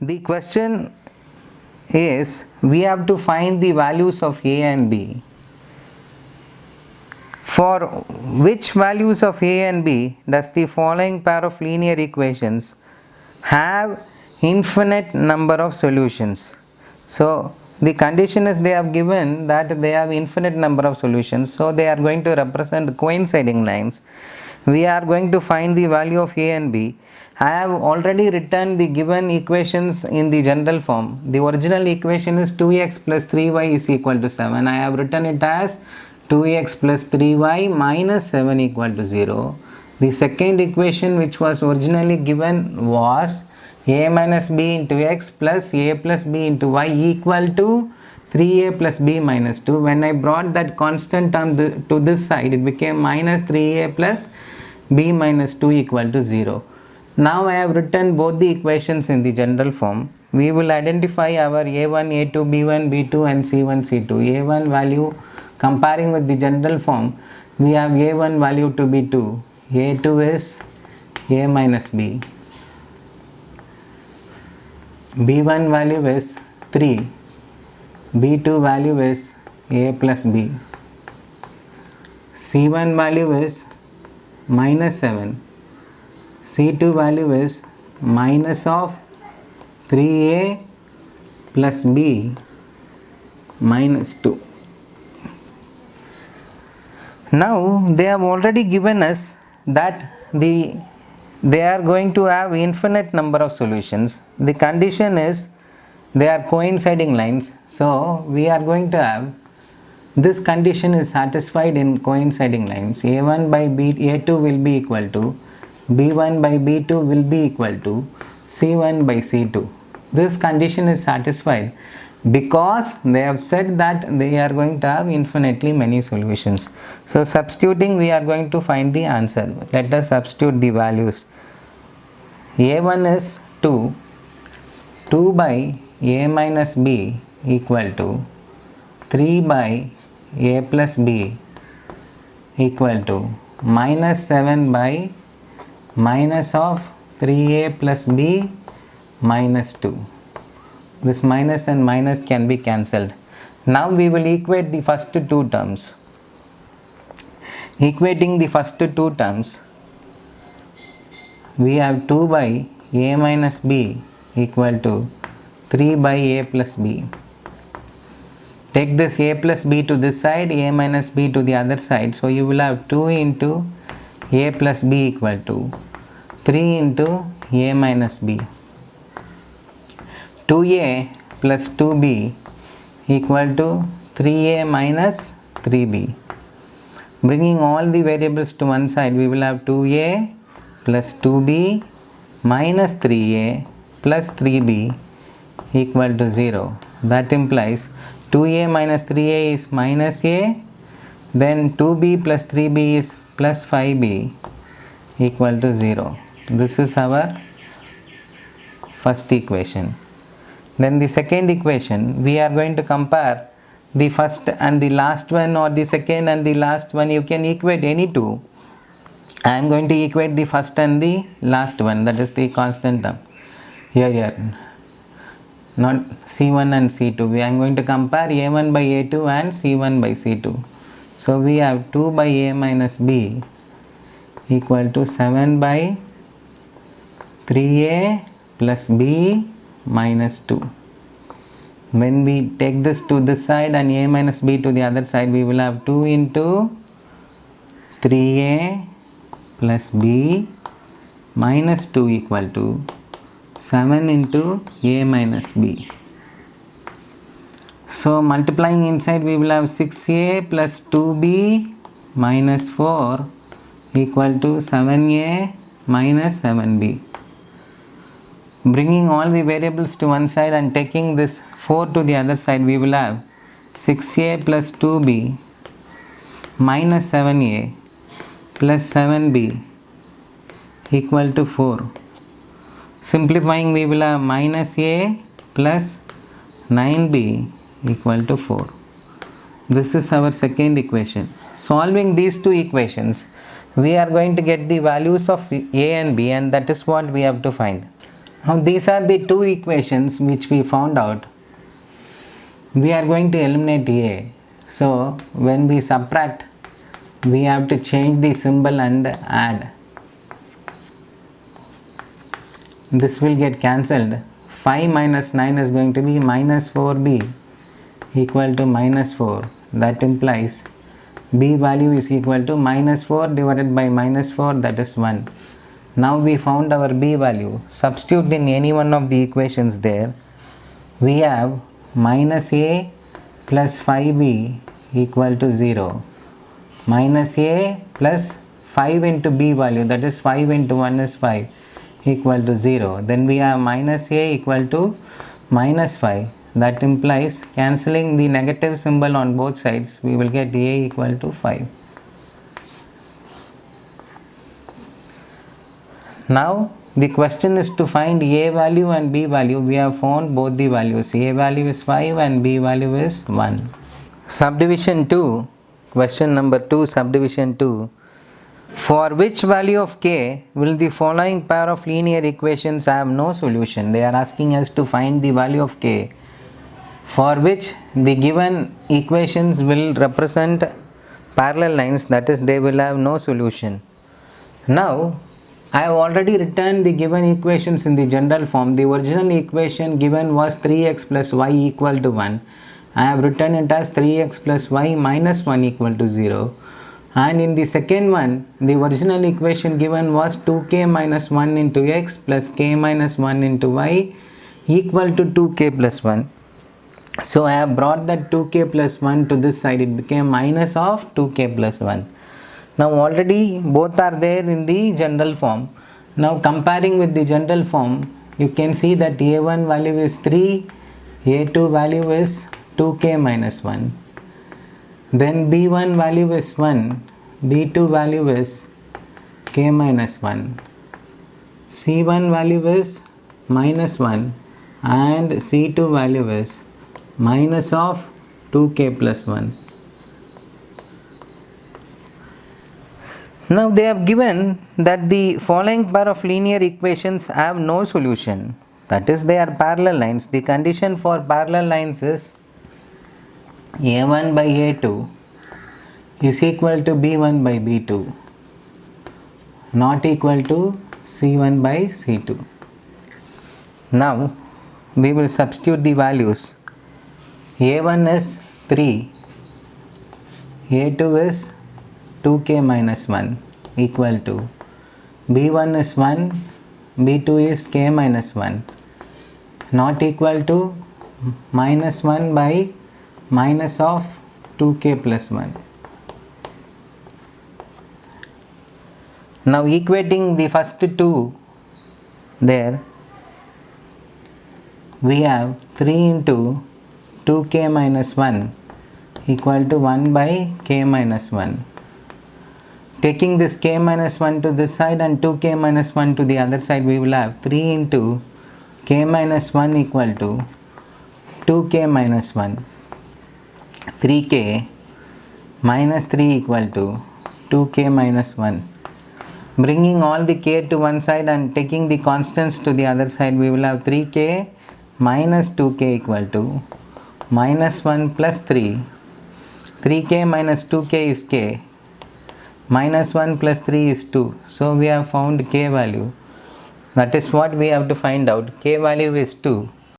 The question is, we have to find the values of a and b. For which values of a and b does the following pair of linear equations have infinite number of solutions? So the condition is they have given that they have infinite number of solutions, so they are going to represent coinciding lines. We are going to find the value of a and b. I have already written the given equations in the general form. The original equation is 2x plus 3y is equal to 7. I have written it as 2x plus 3y minus 7 equal to 0. The second equation which was originally given was a minus b into x plus a plus b into y equal to 3a plus b minus 2. When I brought that constant term to this side, it became minus 3a plus b minus 2 equal to 0. Now I have written both the equations in the general form. We will identify our a1, a2, b1, b2 and c1, c2. a1 value, comparing with the general form, we have a1 value to be 2, a2 is a minus b, b1 value is 3, b2 value is a plus b, c1 value is minus 7, c2 value is minus of 3a plus b minus 2. Now they have already given us that they are going to have infinite number of solutions. The condition is they are coinciding lines, so we are going to have this condition is satisfied in coinciding lines. a1 by a2 will be equal to b1 by b2 will be equal to c1 by c2. This condition is satisfied because they have said that they are going to have infinitely many solutions. So substituting, we are going to find the answer. Let us substitute the values. a1 is 2, 2 by a minus b equal to 3 by a plus b equal to minus 7 by minus of 3a plus b minus 2. This minus and minus can be cancelled. Now we will equate the first two terms. Equating the first two terms, we have 2 by a minus b equal to 3 by a plus b. Take this a plus b to this side, a minus b to the other side. So you will have 2 into a plus b equal to 3 into a minus b. 2a plus 2b equal to 3a minus 3b. Bringing all the variables to one side, we will have 2a plus 2b minus 3a plus 3b equal to 0. That implies 2a minus 3a is minus a, then 2b plus 3b is plus 5b equal to 0. This is our first equation. Then the second equation, we are going to compare the first and the last one, or the second and the last one. You can equate any two. I am going to equate the first and the last one, that is the constant term. Here, not c1 and c2. We are going to compare a1 by a2 and c1 by c2. So we have 2 by a minus b equal to 7 by 3a plus b minus 2. When we take this to this side and a minus b to the other side, we will have 2 into 3a plus b minus 2 equal to 7 into a minus b. So multiplying inside, we will have 6a plus 2b minus 4 equal to 7a minus 7b. Bringing all the variables to one side and taking this 4 to the other side, we will have 6a plus 2b minus 7a plus 7b equal to 4. Simplifying, we will have minus a plus 9b equal to 4. This is our second equation. Solving these two equations, we are going to get the values of a and b, and that is what we have to find. Now these are the two equations which we found out. We are going to eliminate a. So when we subtract, we have to change the symbol and add. This will get cancelled. 5 minus 9 is going to be minus 4b equal to minus 4. That implies b value is equal to minus 4 divided by minus 4, that is 1. Now we found our b value. Substitute in any one of the equations there. We have minus a plus 5b equal to 0. Minus a plus 5 into b value, that is 5 into 1 is 5, equal to 0. Then we have minus a equal to minus 5. That implies cancelling the negative symbol on both sides, we will get a equal to 5. Now the question is to find a value and b value. We have found both the values. A value is 5 and b value is 1. Subdivision 2, question number 2, subdivision 2. For which value of k will the following pair of linear equations have no solution? They are asking us to find the value of k for which the given equations will represent parallel lines, that is, they will have no solution. Now I have already written the given equations in the general form. The original equation given was 3x plus y equal to 1. I have written it as 3x plus y minus 1 equal to 0. And in the second one, the original equation given was 2k minus 1 into x plus k minus 1 into y equal to 2k plus 1. So I have brought that 2k plus 1 to this side. It became minus of 2k plus 1. Now already both are there in the general form. Now comparing with the general form, you can see that a1 value is 3, a2 value is 2k minus 1. Then b1 value is 1, b2 value is k minus 1, c1 value is minus 1 and c2 value is minus of 2k plus 1. Now they have given that the following pair of linear equations have no solution, that is, they are parallel lines. The condition for parallel lines is a1 by a2 is equal to b1 by b2, not equal to c1 by c2. Now we will substitute the values. a1 is 3, a2 is 2k minus 1 equal to b1 is 1, b2 is k minus 1, not equal to minus 1 by minus of 2k plus 1. Now equating the first two there, we have 3 into 2k minus 1 equal to 1 by k minus 1. Taking this k minus 1 to this side and 2k minus 1 to the other side, we will have 3 into k minus 1 equal to 2k minus 1. 3k minus 3 equal to 2k minus 1. Bringing all the k to one side and taking the constants to the other side, we will have 3k minus 2k equal to minus 1 plus 3. 3k minus 2k is k. Minus 1 plus 3 is 2. So we have found k value. That is what we have to find out. K value is 2.